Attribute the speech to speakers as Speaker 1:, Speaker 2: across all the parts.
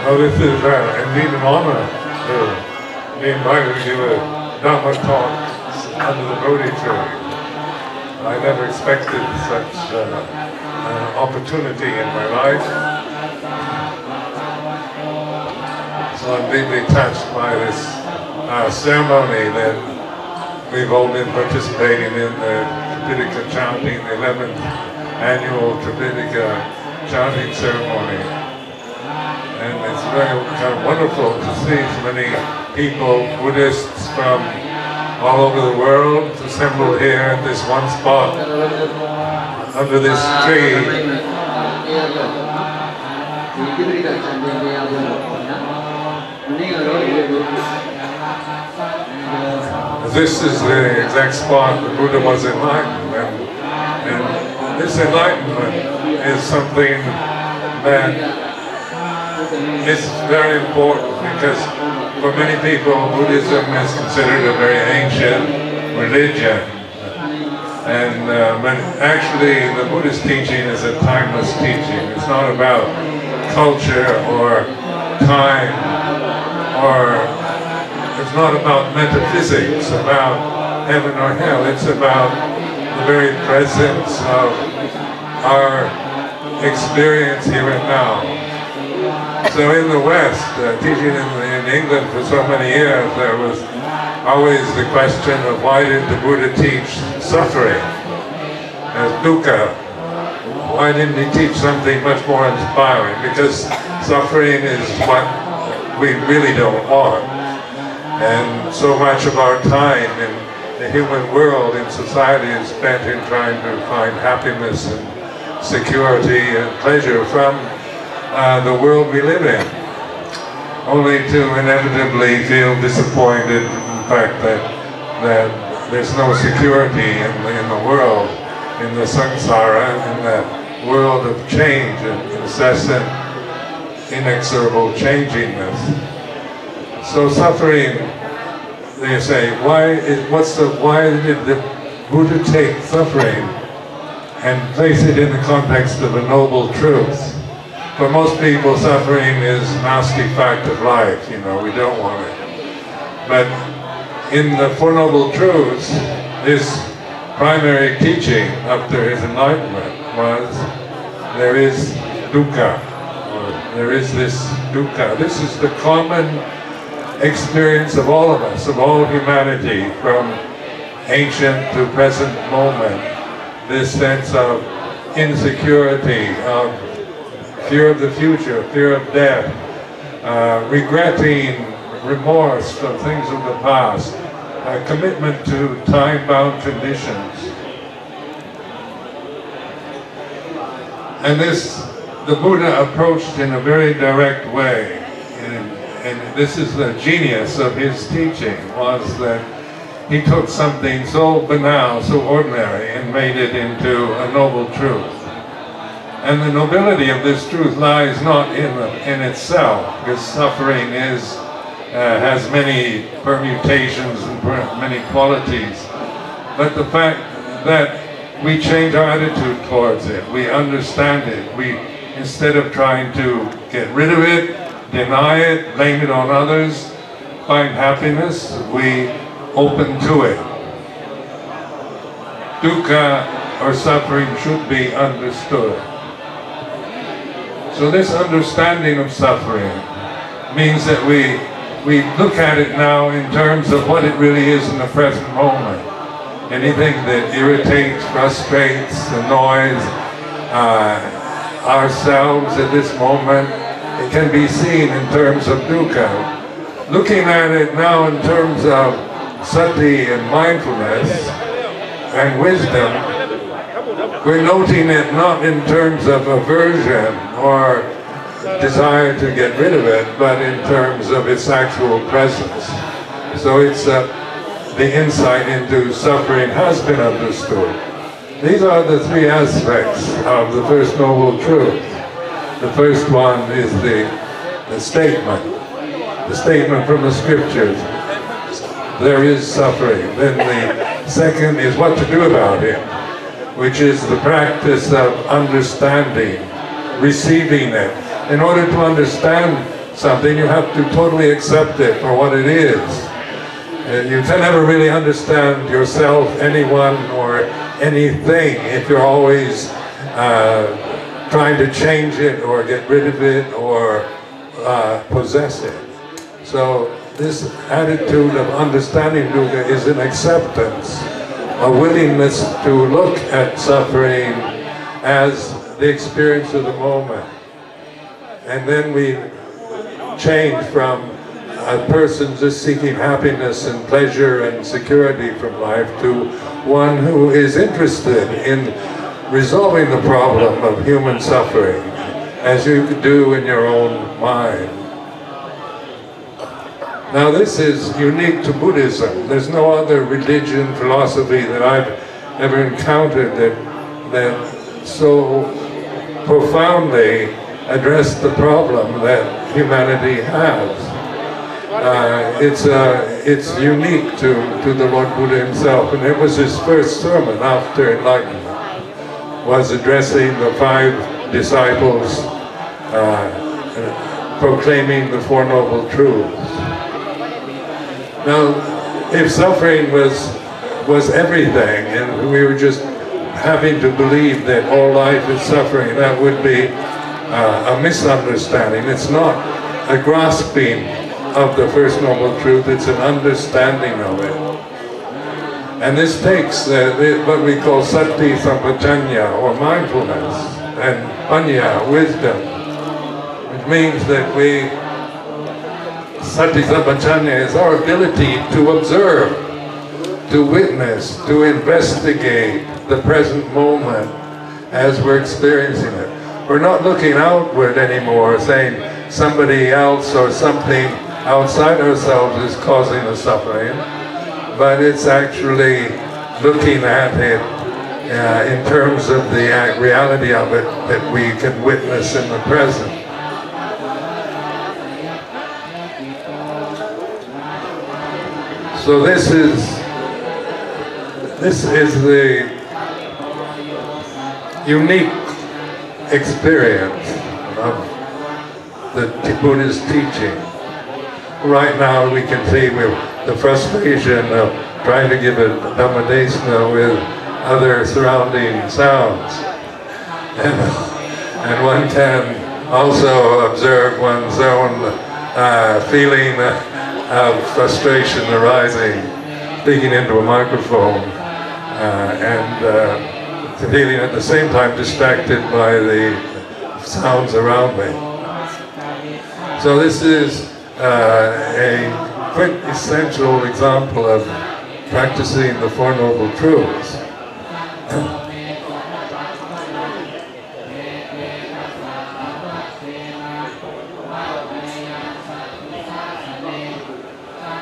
Speaker 1: Well, this is indeed an honor to be invited to give a Dhamma talk under the Bodhi tree. I never expected such an opportunity in my life. So I'm deeply touched by this ceremony that we've all been participating in, the Tipitaka Chanting, the 11th Annual Tipitaka Chanting Ceremony. And it's very kind of wonderful to see so many people, Buddhists from all over the world, assembled here at this one spot, under this tree. This is the exact spot the Buddha was enlightened, and this enlightenment is something that it's very important, because for many people Buddhism is considered a very ancient religion, and but actually the Buddhist teaching is a timeless teaching. It's not about culture or time, or it's not about metaphysics, about heaven or hell. It's about the very presence of our experience here and now. So in the West, teaching in England for so many years, there was always the question of why did the Buddha teach suffering as dukkha? Why didn't he teach something much more inspiring? Because suffering is what we really don't want. And so much of our time in the human world, in society, is spent in trying to find happiness and security and pleasure from the world we live in, only to inevitably feel disappointed in the fact that there's no security in the world, in the samsara, in that world of change and incessant, inexorable changingness. So suffering, they say, why did the Buddha take suffering and place it in the context of a noble truth? For most people, suffering is a nasty fact of life, you know, we don't want it. But in the Four Noble Truths, his primary teaching after his enlightenment was there is dukkha, or there is this dukkha. This is the common experience of all of us, of all humanity, from ancient to present moment. This sense of insecurity, of fear of the future, fear of death, regretting, remorse for things of the past, commitment to time-bound conditions. And this, the Buddha approached in a very direct way, and this is the genius of his teaching, was that he took something so banal, so ordinary, and made it into a noble truth. And the nobility of this truth lies not in itself, because suffering has many permutations and many qualities, but the fact that we change our attitude towards it, we understand it, we, instead of trying to get rid of it, deny it, blame it on others, find happiness, we open to it. Dukkha, or suffering, should be understood. So this understanding of suffering means that we look at it now in terms of what it really is in the present moment. Anything that irritates, frustrates, annoys ourselves at this moment, it can be seen in terms of dukkha. Looking at it now in terms of sati and mindfulness and wisdom, we're noting it not in terms of aversion or desire to get rid of it, but in terms of its actual presence. So it's the insight into suffering has been understood. These are the three aspects of the First Noble Truth. The first one is the statement from the scriptures. There is suffering. Then the second is what to do about it, which is the practice of understanding, receiving it. In order to understand something, you have to totally accept it for what it is. You can never really understand yourself, anyone, or anything if you're always trying to change it or get rid of it or possess it. So this attitude of understanding dukkha is an acceptance, a willingness to look at suffering as the experience of the moment. And then we change from a person just seeking happiness and pleasure and security from life to one who is interested in resolving the problem of human suffering, as you do in your own mind. Now this is unique to Buddhism. There's no other religion, philosophy that I've ever encountered that so profoundly addressed the problem that humanity has. It's unique to the Lord Buddha himself, and it was his first sermon after enlightenment, was addressing the 5 disciples, proclaiming the Four Noble Truths. Now, if suffering was everything, and we were just having to believe that all life is suffering, that would be a misunderstanding. It's not a grasping of the First Noble Truth, it's an understanding of it. And this takes what we call sati sampajanya, or mindfulness, and panya, wisdom, which means that sati sampajanya is our ability to observe, to witness, to investigate the present moment as we're experiencing it. We're not looking outward anymore, saying somebody else or something outside ourselves is causing the suffering, but it's actually looking at it in terms of the reality of it that we can witness in the present. So this is the unique experience of the Buddha's teaching. Right now we can see the frustration of trying to give a Dhammadesana with other surrounding sounds. And one can also observe one's own feeling of frustration arising, speaking into a microphone, and feeling at the same time distracted by the sounds around me. So this is a quintessential example of practicing the Four Noble Truths.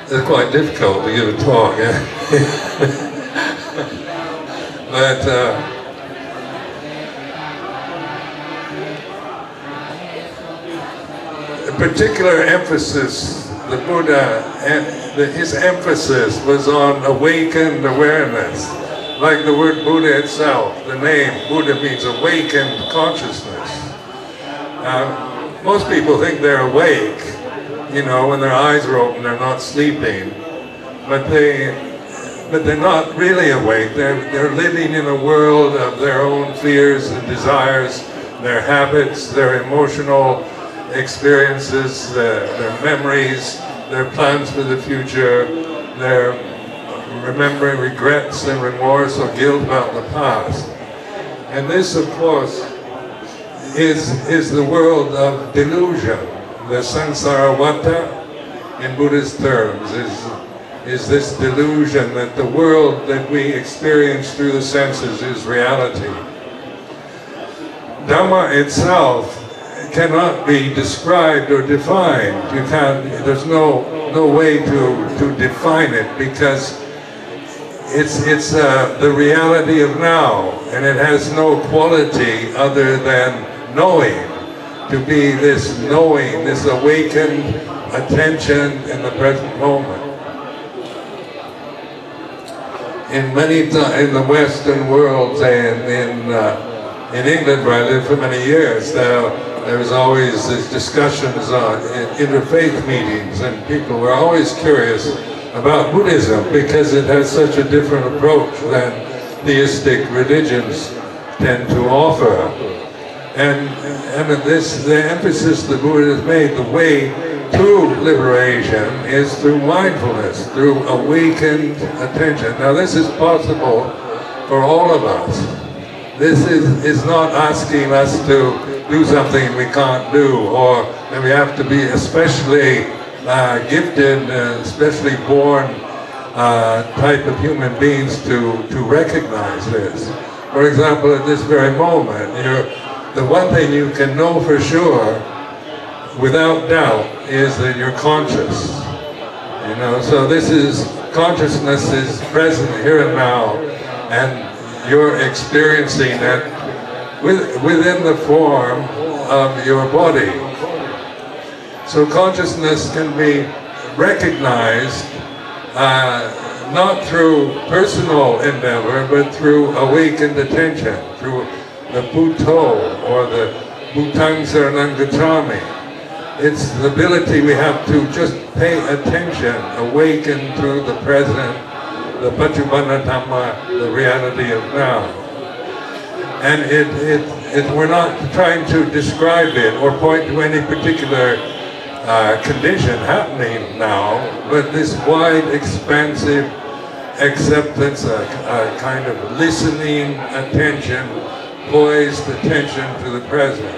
Speaker 1: It's quite difficult to give a talk, but a particular emphasis, the Buddha, his emphasis was on awakened awareness. Like the word Buddha itself, the name Buddha means awakened consciousness. Most people think they're awake, you know, when their eyes are open, they're not sleeping, but they're not really awake. They're living in a world of their own fears and desires, their habits, their emotional experiences, their memories, their plans for the future, their remembering regrets and remorse or guilt about the past. And this, of course, is the world of delusion. The samsara vata, in Buddhist terms, is this delusion that the world that we experience through the senses is reality. Dhamma itself cannot be described or defined. You can't. There's no way to define it, because it's the reality of now, and it has no quality other than knowing. To be this knowing, this awakened attention in the present moment. In the Western world, say in England, where I lived for many years, there was always these discussions on interfaith meetings, and people were always curious about Buddhism because it has such a different approach than theistic religions tend to offer. And the emphasis the Buddha has made, the way to liberation is through mindfulness, through awakened attention. Now this is possible for all of us. This is not asking us to do something we can't do, or that we have to be especially gifted, especially born type of human beings to recognize this. For example, at this very moment, the one thing you can know for sure, without doubt, is that you're conscious. You know, so this is, consciousness is present here and now, and you're experiencing it within the form of your body. So consciousness can be recognized not through personal endeavor, but through awakened attention, through the Bhutto or the Bhutang Saranang Gacchami. It's the ability we have to just pay attention, awaken to the present, the Paccuppanna Dhamma, the reality of now. And we're not trying to describe it or point to any particular condition happening now, but this wide, expansive acceptance, a kind of listening attention, poised attention to the present.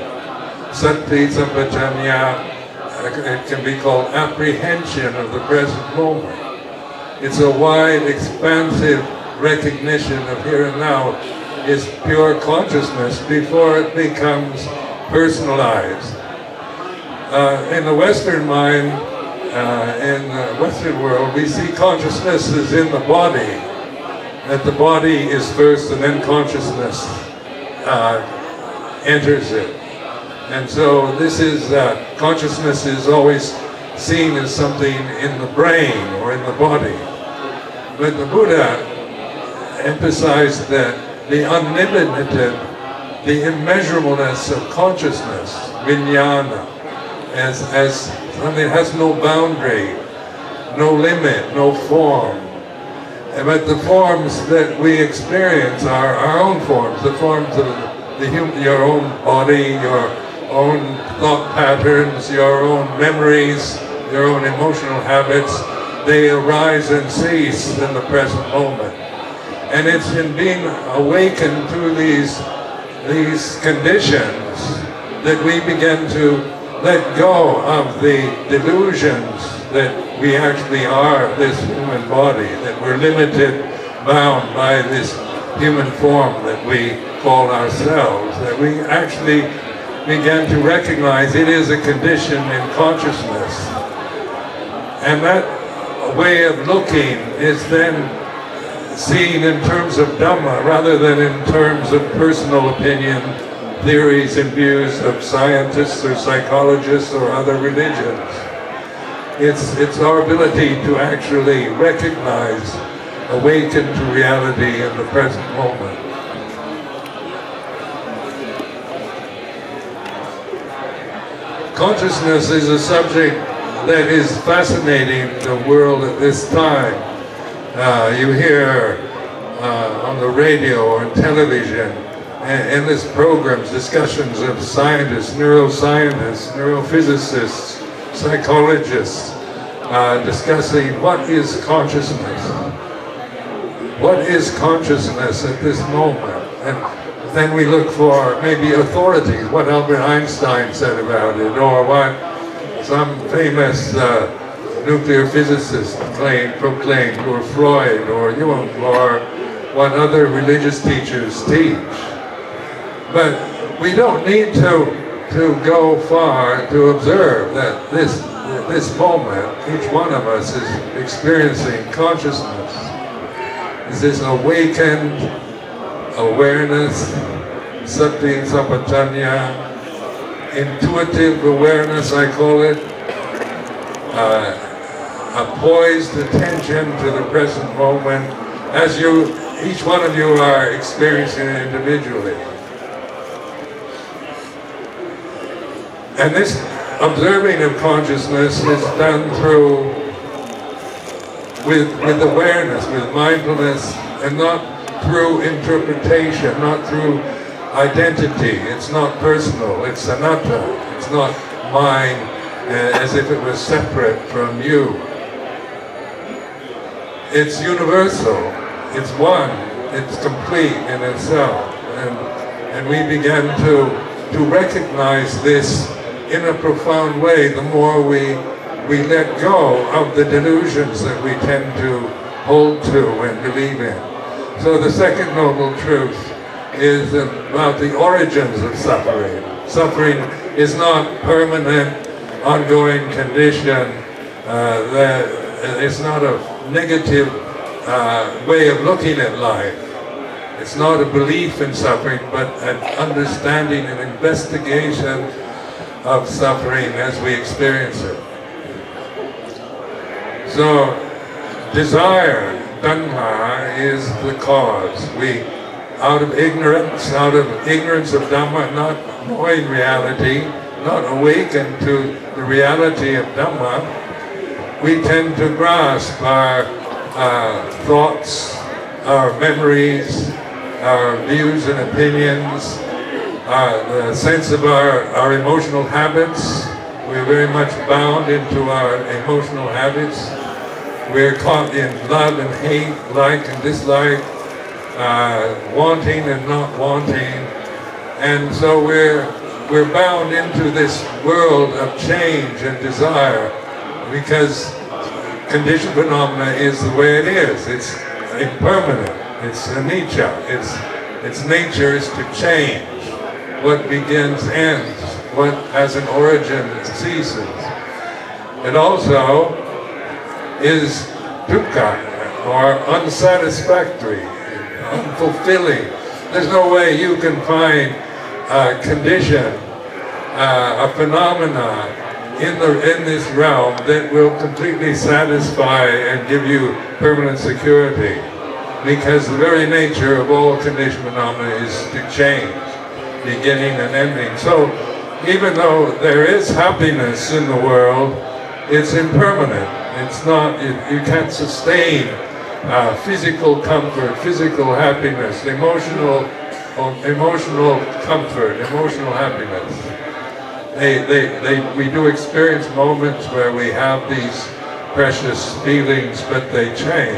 Speaker 1: Sati Sampajanya, it can be called apprehension of the present moment. It's a wide, expansive recognition of here and now. Is pure consciousness before it becomes personalized. In the Western mind, in the Western world, we see consciousness as in the body, that the body is first and then consciousness enters it. And so this is, consciousness is always seen as something in the brain or in the body. But the Buddha emphasized that the unlimited, the immeasurableness of consciousness, vijnana, as something that has no boundary, no limit, no form. But the forms that we experience are our own forms, the forms of your own body, your own thought patterns, your own memories, your own emotional habits. They arise and cease in the present moment. And it's in being awakened to these conditions that we begin to let go of the delusions that we actually are this human body, that we're limited, bound by this human form that we call ourselves, that we actually begin to recognize it is a condition in consciousness. And that way of looking is then seen in terms of Dhamma rather than in terms of personal opinion, theories and views of scientists or psychologists or other religions. It's our ability to actually recognize, awaken to reality in the present moment. Consciousness is a subject that is fascinating the world at this time. You hear on the radio or on television, endless programs, discussions of scientists, neuroscientists, neurophysicists, psychologists, discussing what is consciousness. What is consciousness at this moment? And then we look for maybe authorities, what Albert Einstein said about it, or what some famous nuclear physicist proclaimed, or Freud, or Jung, or what other religious teachers teach. But we don't need to go far to observe that this moment, each one of us is experiencing consciousness. Is this awakened awareness, sati sampajanya, intuitive awareness, I call it, a poised attention to the present moment, as each one of you are experiencing it individually. And this observing of consciousness is done through, with awareness, with mindfulness, and not through interpretation, not through identity. It's not personal, it's anatta, it's not mine as if it was separate from you. It's universal, it's one, it's complete in itself. And we began to recognize this in a profound way the more we let go of the delusions that we tend to hold to and believe in. So the second noble truth is about the origins of suffering. Suffering is not permanent, ongoing condition. It's not a negative way of looking at life. It's not a belief in suffering, but an understanding and investigation of suffering as we experience it. So, desire, Dhamma, is the cause. We, out of ignorance of Dhamma, not knowing reality, not awakened to the reality of Dhamma, we tend to grasp our thoughts, our memories, our views and opinions, the sense of our emotional habits. We're very much bound into our emotional habits. We're caught in love and hate, like and dislike, wanting and not wanting. And so we're bound into this world of change and desire because conditioned phenomena is the way it is. It's impermanent. It's anicca. Its nature is to change. What begins ends. What has an origin ceases. It also is dukkha, or unsatisfactory, unfulfilling. There's no way you can find a condition, a phenomena in this realm that will completely satisfy and give you permanent security, because the very nature of all conditioned phenomena is to change, beginning and ending. So even though there is happiness in the world, it's impermanent. It's not, you can't sustain physical comfort, physical happiness, emotional comfort, emotional happiness. We do experience moments where we have these precious feelings, but they change.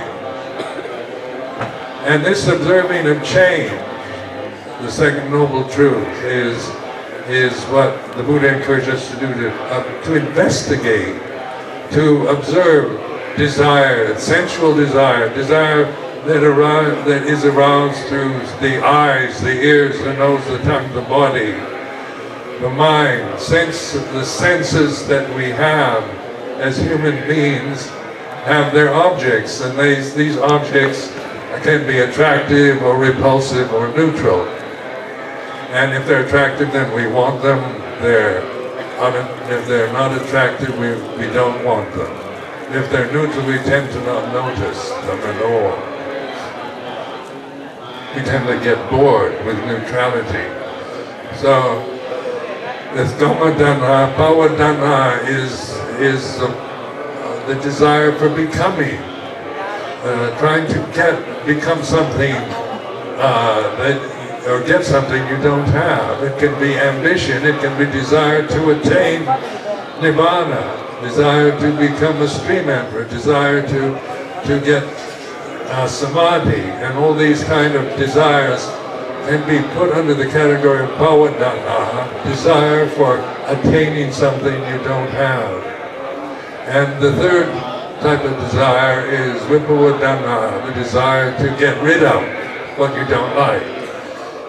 Speaker 1: And this observing of change, the second noble truth, is what the Buddha encouraged us to do, to investigate, to observe desire, sensual desire, desire that is aroused through the eyes, the ears, the nose, the tongue, the body, the mind, the senses that we have as human beings have their objects, and these objects can be attractive or repulsive or neutral. And if they're attractive, then we want them. If they're not attractive, we don't want them. If they're neutral, we tend to not notice them at all. We tend to get bored with neutrality. So, this Dhamma Dhamma, Bhava Dhamma is the desire for becoming, trying to become something or get something you don't have. It can be ambition, it can be desire to attain Nibbana, desire to become a stream emperor, desire to get samadhi, and all these kind of desires can be put under the category of Bhava Dhamma, desire for attaining something you don't have. And the third type of desire is Vibhava Dhamma, the desire to get rid of what you don't like.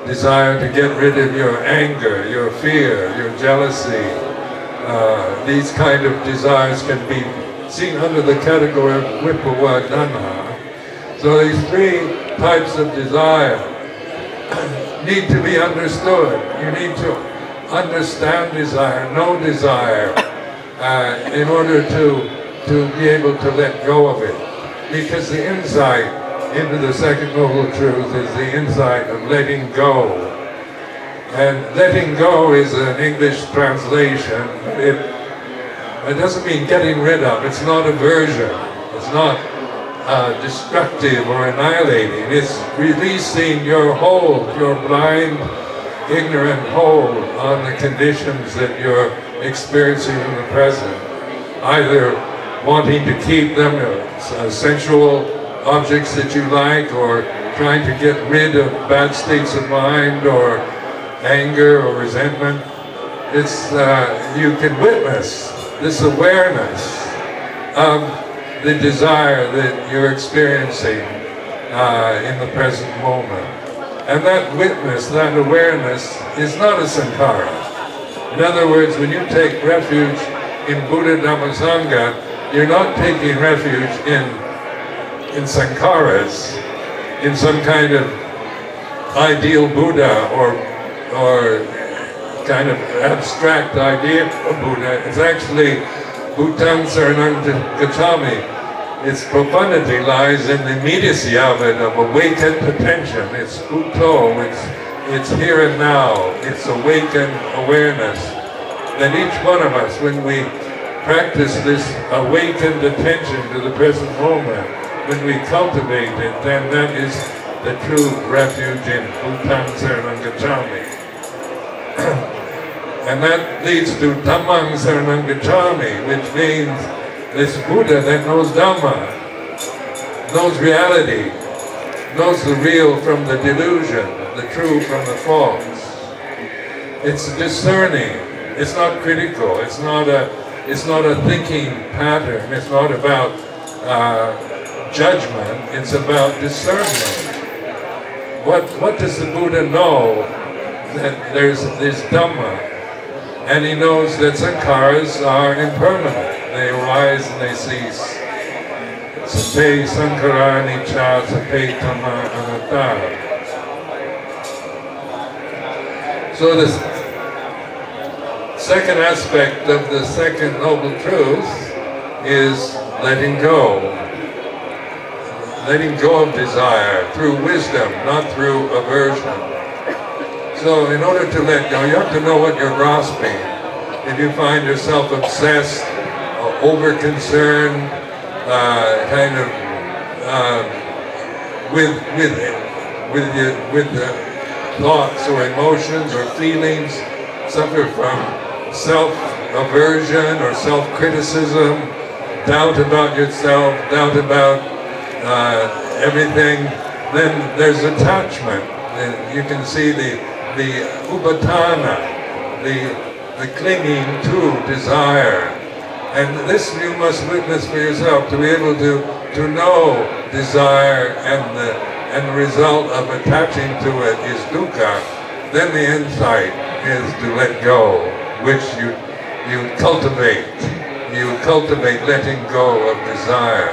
Speaker 1: Desire to get rid of your anger, your fear, your jealousy. These kind of desires can be seen under the category of Vibhava Dhamma. So these three types of desire need to be understood. You need to understand desire, know desire, in order to be able to let go of it. Because the insight into the second noble truth is the insight of letting go. And letting go is an English translation. It doesn't mean getting rid of. It's not aversion. It's not destructive or annihilating. It's releasing your hold, your blind, ignorant hold on the conditions that you're experiencing in the present. Either wanting to keep them, sensual objects that you like, or trying to get rid of bad states of mind, or anger or resentment. It's, you can witness this awareness of the desire that you're experiencing in the present moment. And that witness, that awareness, is not a sankhara. In other words, when you take refuge in Buddha, Dhamma, Sangha, you're not taking refuge in sankharas, in some kind of ideal Buddha or kind of abstract idea of Buddha. It's actually Bhutang Saranang Gacchami. Its profundity lies in the immediacy of it, of awakened attention. It's Bhuto, it's here and now, it's awakened awareness. Then each one of us, when we practice this awakened attention to the present moment, when we cultivate it, then that is the true refuge in Bhutang Saranang Gacchami. And that leads to Dhammang Saranang Gacchami, which means this Buddha that knows Dhamma, knows reality, knows the real from the delusion, the true from the false. It's discerning, it's not critical, it's not a thinking pattern, it's not about judgment, it's about discernment. What does the Buddha know? That there's this Dhamma, and he knows that sankharas are impermanent. They arise and they cease. Sape sankhara anicca, sape dhamma anatta. So the second aspect of the second noble truth is letting go. Letting go of desire through wisdom, not through aversion. So in order to let go, you have to know what you're grasping. If you find yourself obsessed, over-concerned, kind of with the thoughts or emotions or feelings, suffer from self-aversion or self-criticism, doubt about yourself, doubt about everything, then there's attachment. And you can see the upatana, the clinging to desire. And this you must witness for yourself, to be able to know desire and the result of attaching to it is dukkha. Then the insight is to let go, which you cultivate. You cultivate letting go of desire.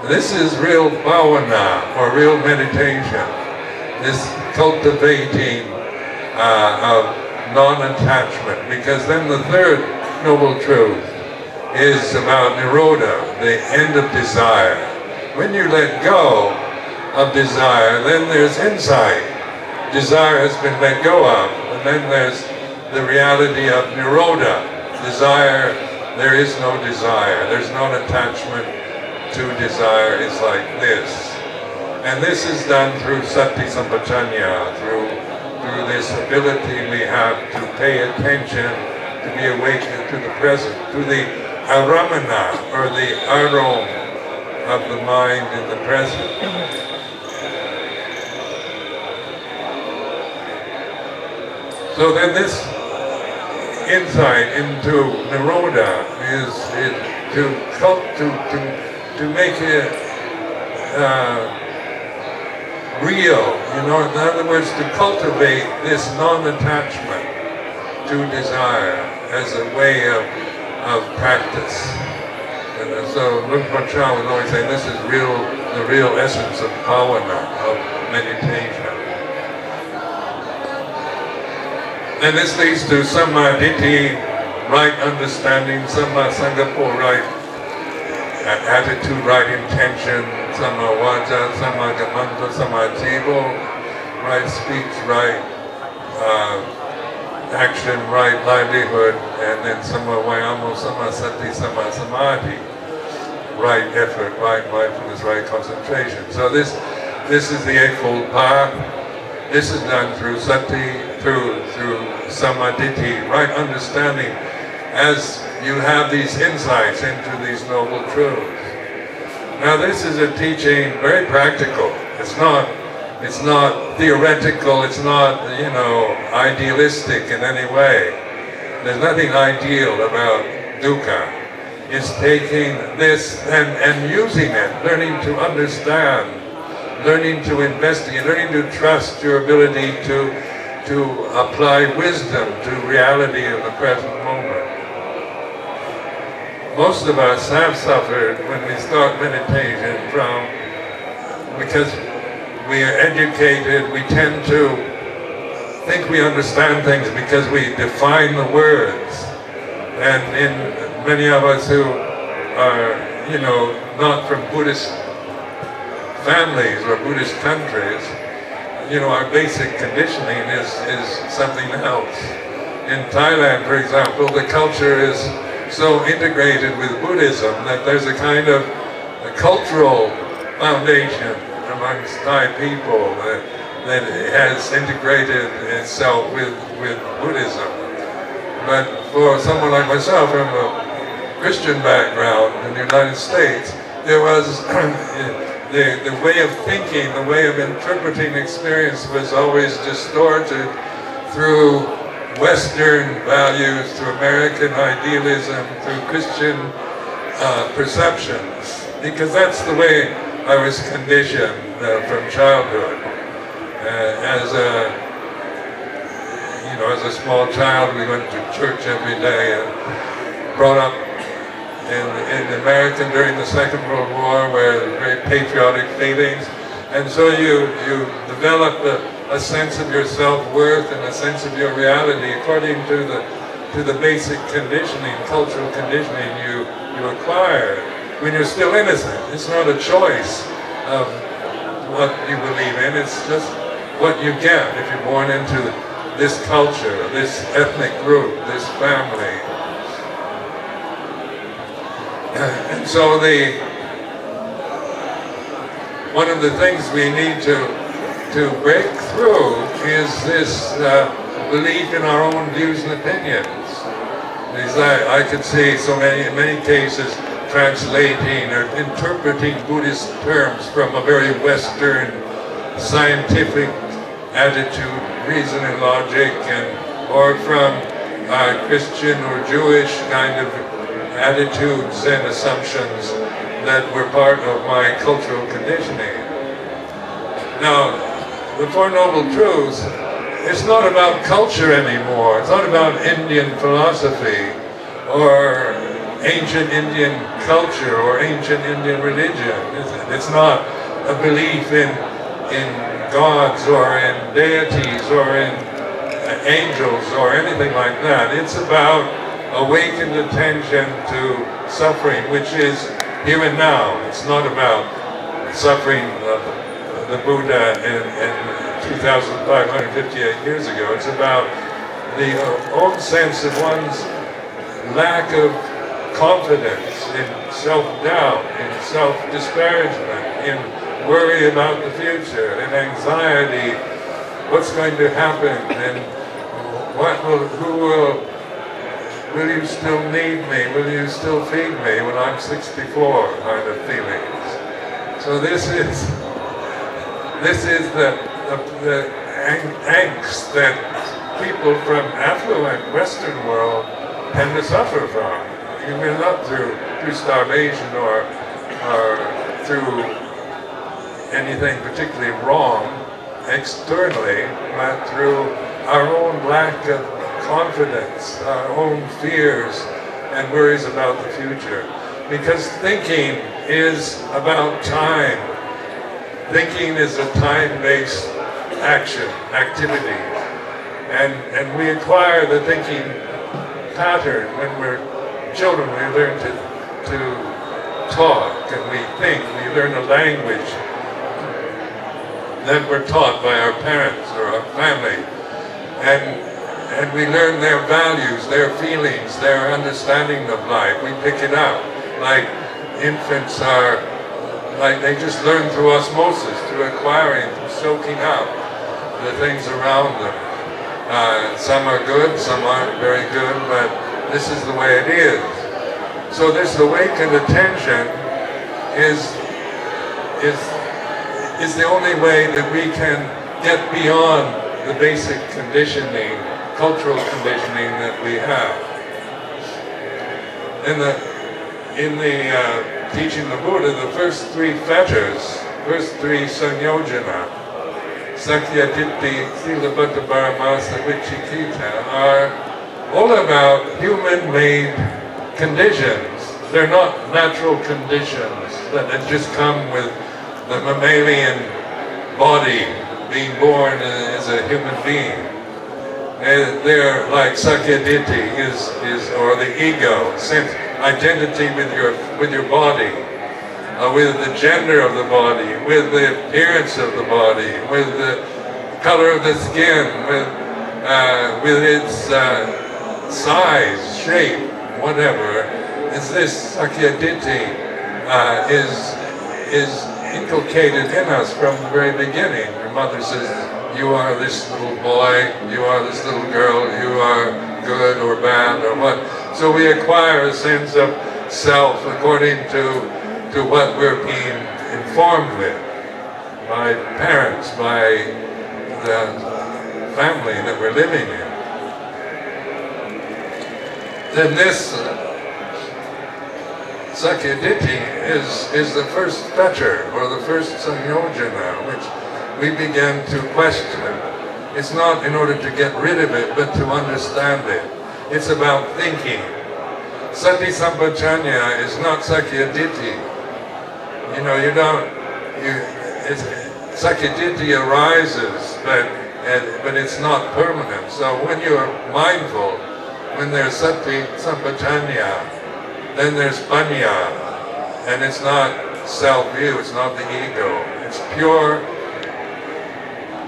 Speaker 1: This is real bhavana, or real meditation. This cultivating of non-attachment, because then the third noble truth is about nirodha, the end of desire. When you let go of desire, then there's insight. Desire has been let go of, and then there's the reality of nirodha. Desire, there is no desire. There's no attachment to desire. It's like this. And this is done through sati sampajanya, through this ability we have to pay attention, to be awakened to the present, to the aramana, or the arom of the mind in the present. So then this insight into nirodha is to make it real, in other words, to cultivate this non-attachment to desire as a way of practice. And so Luang Por was always saying this is the real essence of bhavana, of meditation. And this leads to samma ditthi, right understanding, samma sangapo, right attitude, right intention, samma vaca, samma kamanta, samma jivo, right speech, right action, right livelihood, and then Samma Vayamo, Samma Sati, Samma Samadhi, right effort, right mindfulness, right concentration. So this is the Eightfold Path. This is done through Sati, through Samadhi, right understanding, as you have these insights into these noble truths. Now this is a teaching very practical. It's not theoretical, it's not, idealistic in any way. There's nothing ideal about dukkha. It's taking this and using it, learning to understand, learning to investigate, learning to trust your ability to apply wisdom to reality of the present moment. Most of us have suffered when we start meditation because we are educated, we tend to think we understand things because we define the words. And in many of us who are, not from Buddhist families or Buddhist countries, our basic conditioning is something else. In Thailand, for example, the culture is so integrated with Buddhism that there's a kind of a cultural foundation amongst Thai people that has integrated itself with Buddhism. But for someone like myself from a Christian background in the United States, there was the way of thinking, the way of interpreting experience was always distorted through Western values, through American idealism, through Christian perceptions, because that's the way I was conditioned from childhood. As a small child, we went to church every day and brought up in America during the Second World War, where there were very patriotic feelings, and so you develop a sense of your self-worth and a sense of your reality according to the basic conditioning, cultural conditioning you acquire when you're still innocent. It's not a choice of what you believe in, it's just what you get if you're born into this culture, this ethnic group, this family. And so one of the things we need to break through is this belief in our own views and opinions. I could see so in many cases translating or interpreting Buddhist terms from a very Western scientific attitude, reason and logic, or from Christian or Jewish kind of attitudes and assumptions that were part of my cultural conditioning. Now, the Four Noble Truths, it's not about culture anymore. It's not about Indian philosophy or ancient Indian culture or ancient Indian religion, is it? It's not a belief in gods or in deities or in angels or anything like that. It's about awakened attention to suffering, which is here and now. It's not about suffering the Buddha in 2,558 years ago. It's about the own sense of one's lack of confidence, in self-doubt, in self-disparagement, in worry about the future, in anxiety, what's going to happen, and will you still need me? Will you still feed me when I'm 64? Kind of feelings. So this is the angst that people from affluent Western world tend to suffer from. You mean not through starvation or through anything particularly wrong externally, but through our own lack of confidence, our own fears and worries about the future. Because thinking is about time. Thinking is a time-based activity. And we acquire the thinking pattern when we're children. We learn to talk, and we think, we learn a language that we're taught by our parents or our family. and we learn their values, their feelings, their understanding of life. We pick it up. Like infants are, like they just learn through osmosis, through acquiring, through soaking up the things around them. Some are good, some aren't very good, but this is the way it is. So this awakened attention is the only way that we can get beyond the basic conditioning, cultural conditioning that we have. In the teaching of Buddha, the first three fetters, first three sanyojana, Sakya Ditti, Silabbata Paramasa, Vichikita, are all about human-made conditions. They're not natural conditions that just come with the mammalian body, being born as a human being. They're like Sakya Ditti or the ego, sense identity with your body, with the gender of the body, with the appearance of the body, with the color of the skin, with its size, shape, whatever. Is this Sakya Ditti is inculcated in us from the very beginning. Your mother says, you are this little boy, you are this little girl, you are good or bad or what. So we acquire a sense of self according to what we're being informed with by parents, by the family that we're living in. Then this Sakya Ditti is the first fetter, or the first sanyojana, which we begin to question. It's not in order to get rid of it, but to understand it. It's about thinking. Sati Sampajanya is not Sakya Ditti. You know, Sakya Ditti arises, but it's not permanent. So when you're mindful, when there's Sati Sampajanya, then there's panya, and it's not self-view, it's not the ego. It's pure,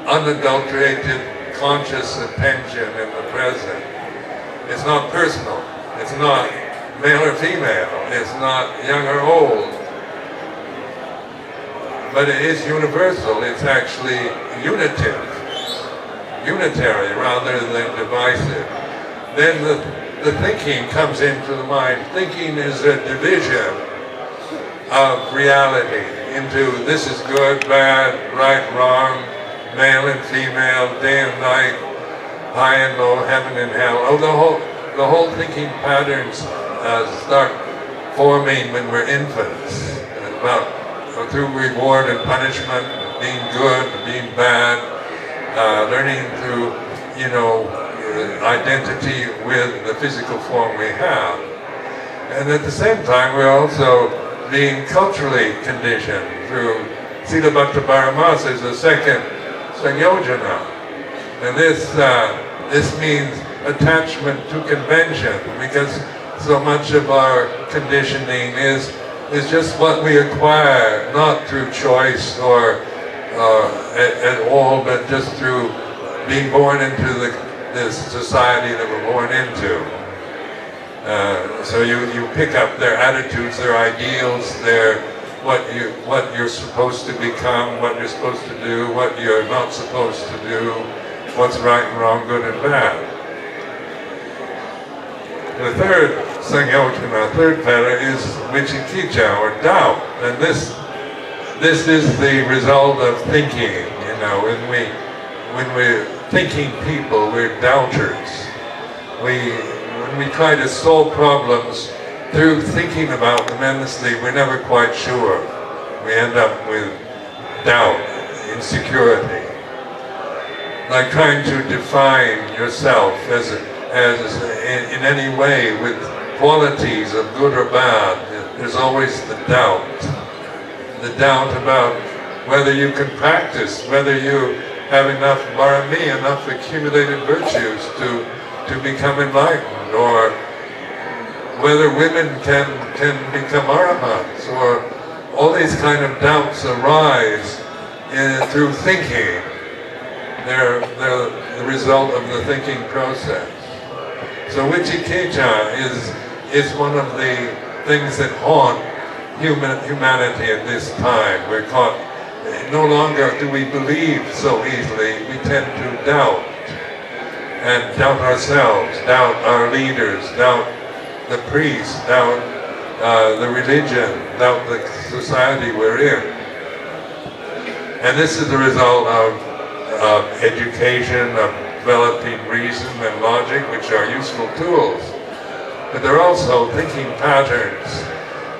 Speaker 1: unadulterated, conscious attention in the present. It's not personal. It's not male or female. It's not young or old. But it is universal. It's actually unitary rather than divisive. Then the thinking comes into the mind. Thinking is a division of reality into this is good, bad, right, wrong, male and female, day and night, high and low, heaven and hell. Oh, the whole thinking patterns start forming when we're infants, about through reward and punishment, being good, being bad, learning through, identity with the physical form we have. And at the same time, we're also being culturally conditioned through Sila Bhakta Paramasa is the second Sanyojana. And this means attachment to convention, because so much of our conditioning is just what we acquire, not through choice or at all, but just through being born into this society that we're born into. So you pick up their attitudes, their ideals, what you're supposed to become, what you're supposed to do, what you're not supposed to do, what's right and wrong, good and bad. The third Sanyojana, third fetter, is Vichikita, or doubt. And this is the result of thinking, when we're thinking people, we're doubters. When we try to solve problems through thinking about them endlessly, we're never quite sure. We end up with doubt, insecurity. Like trying to define yourself as in any way with qualities of good or bad. There's always the doubt about whether you can practice, whether you have enough barami, enough accumulated virtues to become enlightened, or whether women can become arahants, or all these kind of doubts arise through thinking. They're the result of the thinking process. So Vicikiccha is one of the things that haunt humanity at this time. We're caught, no longer do we believe so easily, we tend to doubt. And doubt ourselves, doubt our leaders, doubt the priests, doubt the religion, doubt the society we're in. And this is the result of education, of developing reason and logic, which are useful tools. But they're also thinking patterns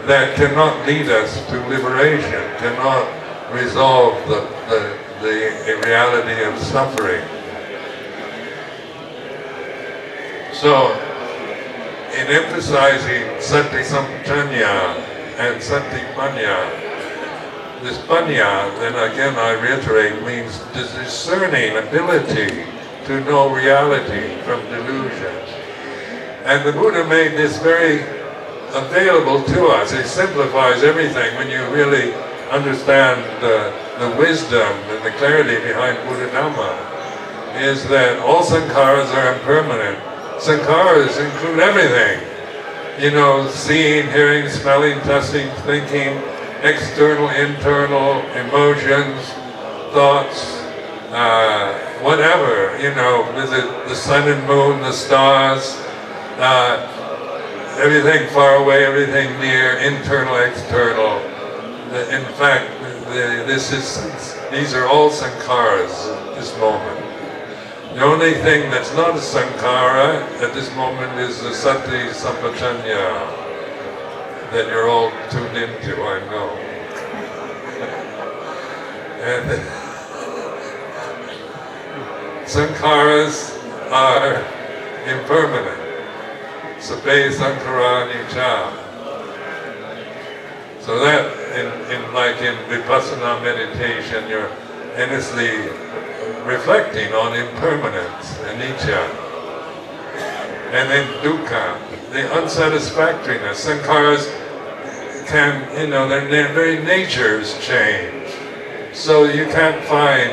Speaker 1: that cannot lead us to liberation, cannot resolve the reality of suffering. So, in emphasizing Sati Sampajanya and Sati Panya, this Panya, then again I reiterate, means the discerning ability to know reality from delusion. And the Buddha made this very available to us. It simplifies everything when you really understand the wisdom and the clarity behind Buddha Dhamma, is that all sankharas are impermanent. Sankharas include everything. You know, seeing, hearing, smelling, touching, thinking, external, internal, emotions, thoughts, whatever, you know, the sun and moon, the stars, everything far away, everything near, internal, external. In fact, these are all sankharas at this moment. The only thing that's not a sankhara at this moment is the Sati Sampajanya that you're all tuned into, I know. And sankharas are impermanent. Sabbe sankhara anicca. So that, like in vipassana meditation, you're endlessly reflecting on impermanence, anicca. And then dukkha, the unsatisfactoriness. Sankharas can, you know, their very natures change. So you can't find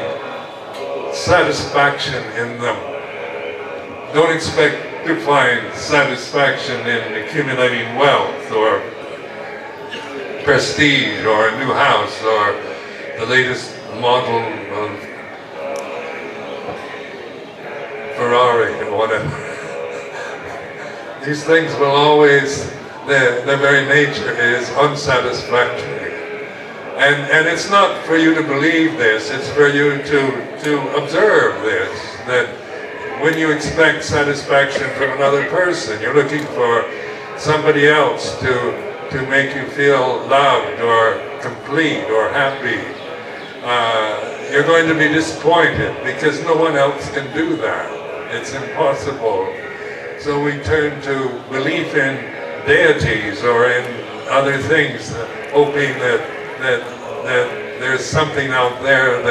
Speaker 1: satisfaction in them. Don't expect to find satisfaction in accumulating wealth or prestige or a new house or the latest model of Ferrari or whatever. These things will always, their very nature is unsatisfactory. And it's not for you to believe this, it's for you to observe this, that when you expect satisfaction from another person, you're looking for somebody else to make you feel loved or complete or happy. You're going to be disappointed because no one else can do that. It's impossible. So we turn to belief in deities or in other things, hoping that there's something out there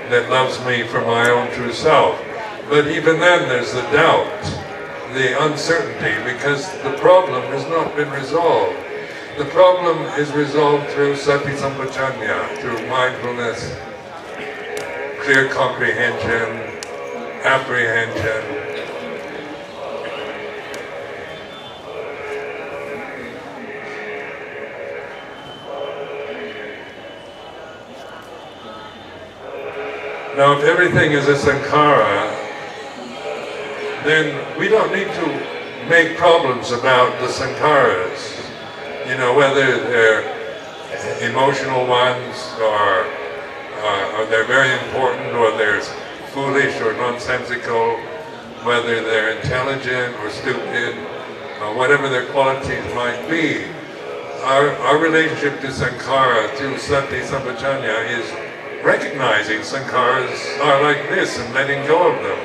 Speaker 1: that loves me for my own true self. But even then there's the doubt, the uncertainty, because the problem has not been resolved. The problem is resolved through Sati Sampajanya, through mindfulness, clear comprehension, apprehension. Now, if everything is a sankhara, then we don't need to make problems about the sankharas. You know, whether they're emotional ones or they're very important or they're foolish or nonsensical, whether they're intelligent or stupid, or whatever their qualities might be. Our relationship to sankhara through Sati Sampajanya is recognizing sankharas are like this and letting go of them.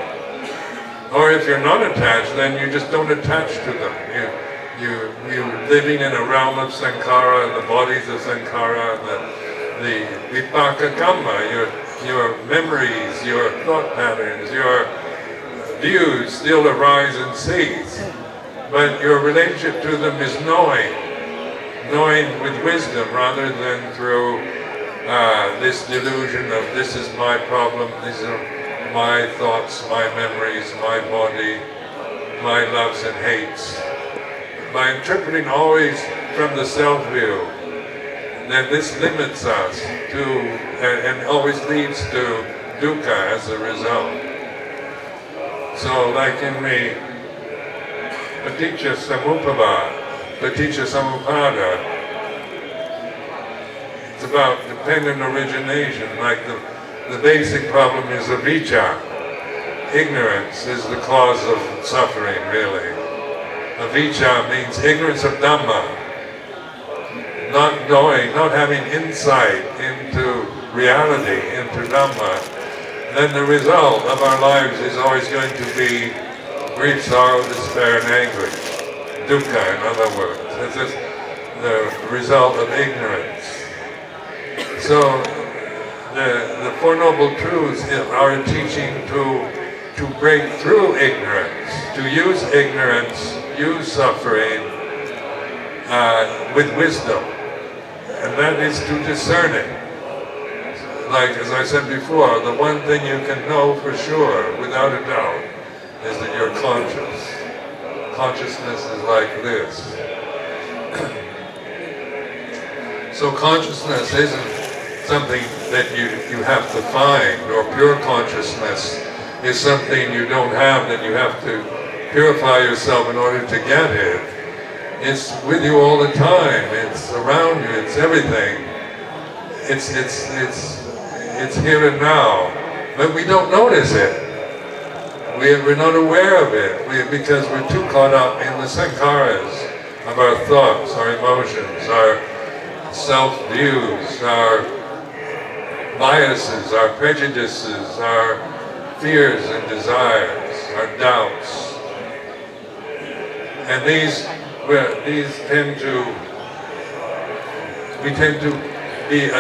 Speaker 1: Or if you're not attached, then you just don't attach to them. You're living in a realm of sankhara, the bodies of sankhara, the vipaka kamma, your memories, your thought patterns, your views still arise and cease. But your relationship to them is knowing with wisdom rather than through this delusion of this is my problem, these are my thoughts, my memories, my body, my loves and hates. By interpreting always from the self-view, then this limits us to, and always leads to dukkha as a result. So like in the Paticca Samuppada, it's about dependent origination, like the basic problem is avijja. Ignorance is the cause of suffering, really. Avijja means ignorance of Dhamma, not knowing, not having insight into reality, into Dhamma. Then the result of our lives is always going to be grief, sorrow, despair, and anguish. Dukkha, in other words. This is the result of ignorance. So the Four Noble Truths are teaching to break through ignorance, to use ignorance, use suffering with wisdom. And that is to discern it. Like, as I said before, the one thing you can know for sure, without a doubt, is that you're conscious. Consciousness is like this. So consciousness isn't something that you have to find, or pure consciousness is something you don't have, that you have to purify yourself in order to get it. It's with you all the time, it's around you, it's everything. It's here and now, but we don't notice it. We're not aware of it because we're too caught up in the sankharas of our thoughts, our emotions, our self-views, our biases, our prejudices, our fears and desires, our doubts. And we tend to be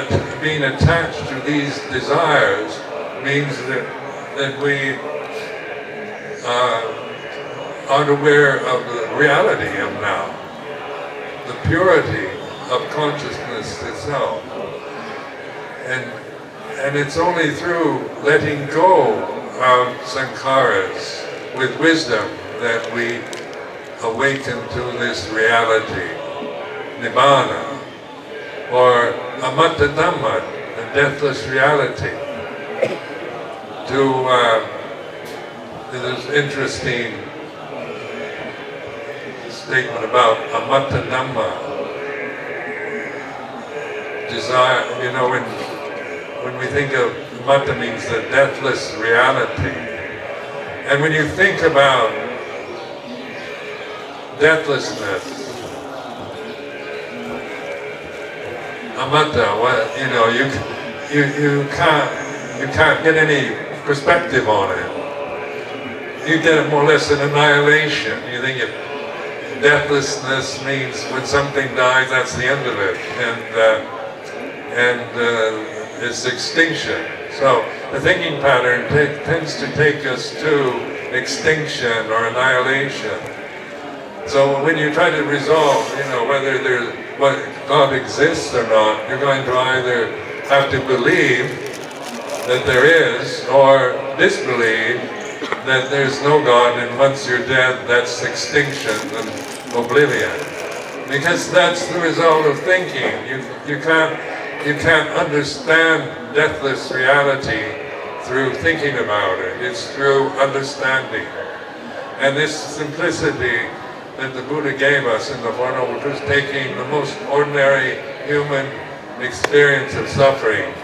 Speaker 1: being attached to these desires means that we aren't aware of the reality of now, the purity of consciousness itself. And it's only through letting go of sankharas with wisdom that we awaken to this reality, nibbana, or amatta Dhamma, the deathless reality. There's an interesting statement about amatta Dhamma. Desire, you know, when we think of amatta means the deathless reality. And when you think about deathlessness, amatta, well, you know, you can't get any perspective on it. You get it more or less an annihilation. You think deathlessness means when something dies, that's the end of it, and it's extinction. So the thinking pattern tends to take us to extinction or annihilation. So when you try to resolve, you know, whether God exists or not, you're going to either have to believe that there is, or disbelieve that there's no God, and once you're dead, that's extinction and oblivion. Because that's the result of thinking. You can't understand deathless reality through thinking about it. It's through understanding. And this simplicity that the Buddha gave us in the Four Noble Truths, taking the most ordinary human experience of suffering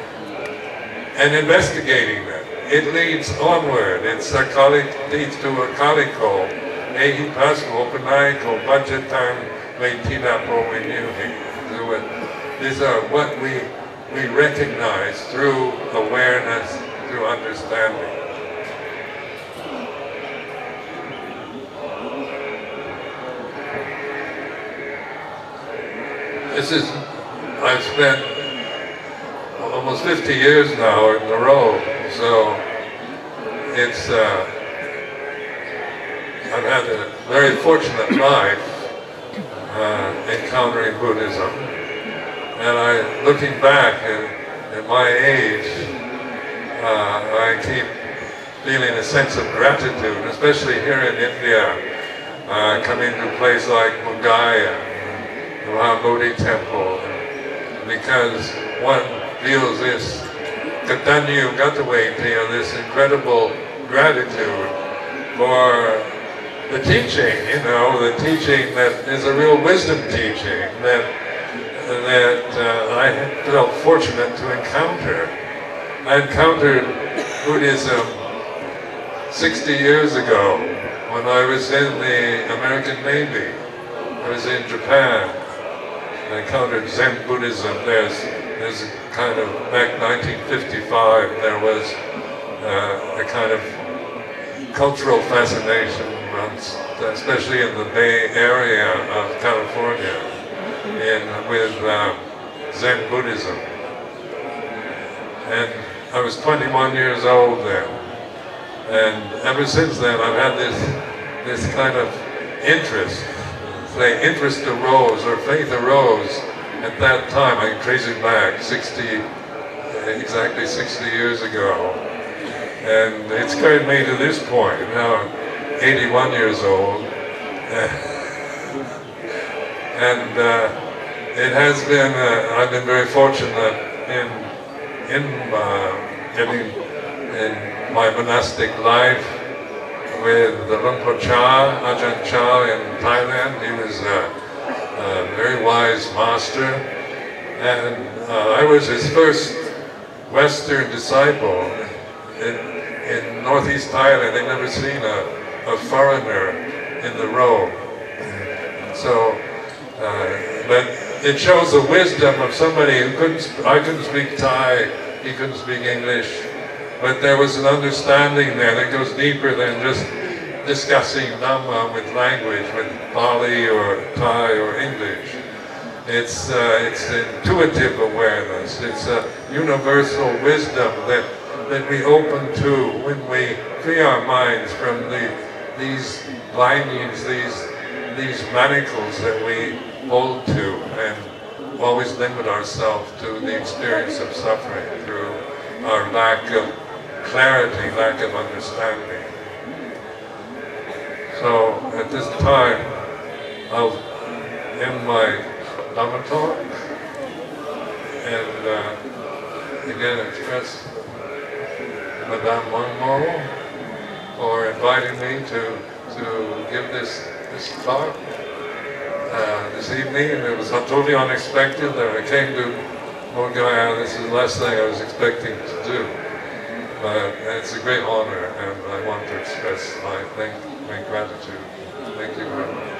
Speaker 1: and investigating it. It leads onward. It's leads to a kaliko, ehi pasco, panayiko, bhajatang, veitinapo vinyuhi. These are what we recognize through awareness, through understanding. I've spent almost 50 years now in the road, so it's, I've had a very fortunate life encountering Buddhism. And looking back at my age, I keep feeling a sense of gratitude, especially here in India, coming to a place like Bodhgaya, the Mahabodhi Temple, because one feels this Gatanyu Gatavetiya, this incredible gratitude for the teaching, you know, the teaching that is a real wisdom teaching that I felt fortunate to encounter. I encountered Buddhism 60 years ago when I was in the American Navy. I was in Japan. I encountered Zen Buddhism. There's kind of, back 1955, there was a kind of cultural fascination, especially in the Bay Area of California, with Zen Buddhism. And I was 21 years old then. And ever since then, I've had this kind of interest. Say, interest arose, or faith arose at that time. I can trace it back exactly 60 years ago. And it's carried me to this point. Now I'm 81 years old. And it has been, I've been very fortunate in my monastic life with the Luang Por Ajahn in Thailand. He was a very wise master, and I was his first Western disciple. In northeast Thailand, they'd never seen a foreigner in the robe. So, but it shows the wisdom of somebody who I couldn't speak Thai, he couldn't speak English, but there was an understanding there that goes deeper than just discussing Dhamma with language, with Pali or Thai or English. It's intuitive awareness. It's a universal wisdom that we open to when we free our minds from these bindings, these manacles that we hold to, and always limit ourselves to the experience of suffering through our lack of clarity, lack of understanding. So at this time, I'll end my Dhamma talk and again express Madame Wangmo for inviting me to give this talk this evening, and it was totally unexpected that I came to Bodhgaya. This is the last thing I was expecting to do, but it's a great honor, and I want to express my gratitude. Thank you very much.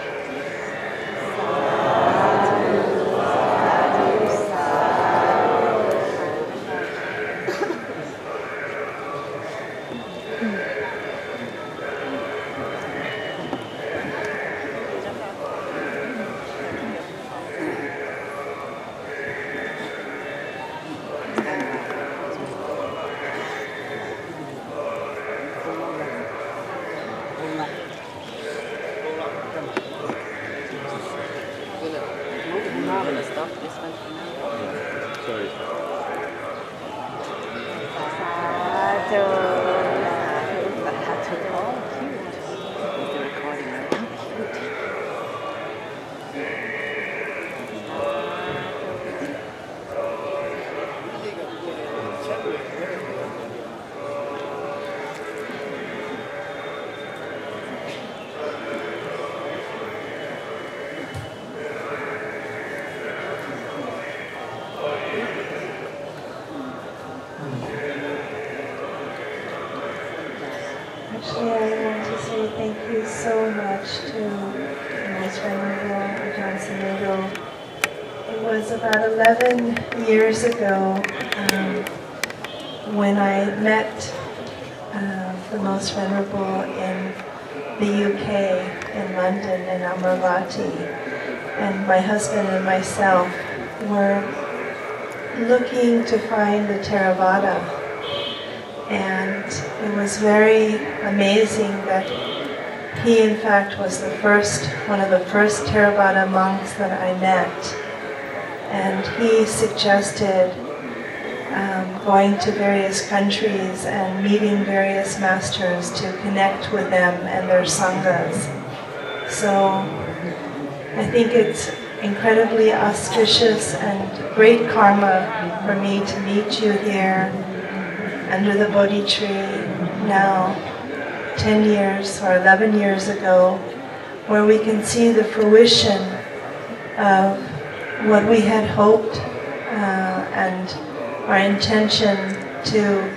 Speaker 2: Actually, I want to say thank you so much to Most Venerable Ajahn Sumedho. It was about 11 years ago when I met the Most Venerable in the UK, in London, in Amaravati, and my husband and myself were looking to find the Theravada. And it was very amazing that he, in fact, was one of the first Theravada monks that I met. And he suggested going to various countries and meeting various masters to connect with them and their sanghas. So I think it's incredibly auspicious and great karma for me to meet you here under the Bodhi tree now, 10 years or 11 years ago, where we can see the fruition of what we had hoped and our intention to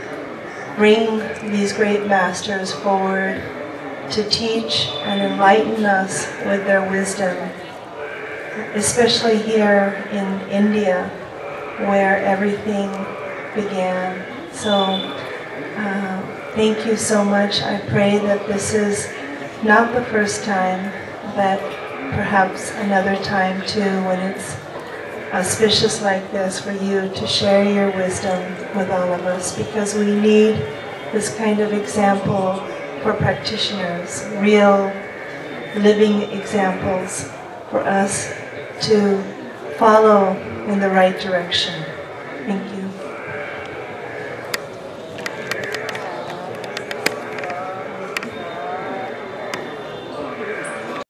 Speaker 2: bring these great masters forward to teach and enlighten us with their wisdom, especially here in India, where everything began. So thank you so much. I pray that this is not the first time, but perhaps another time too, when it's auspicious like this for you to share your wisdom with all of us, because we need this kind of example for practitioners, real living examples for us to follow in the right direction. Thank you.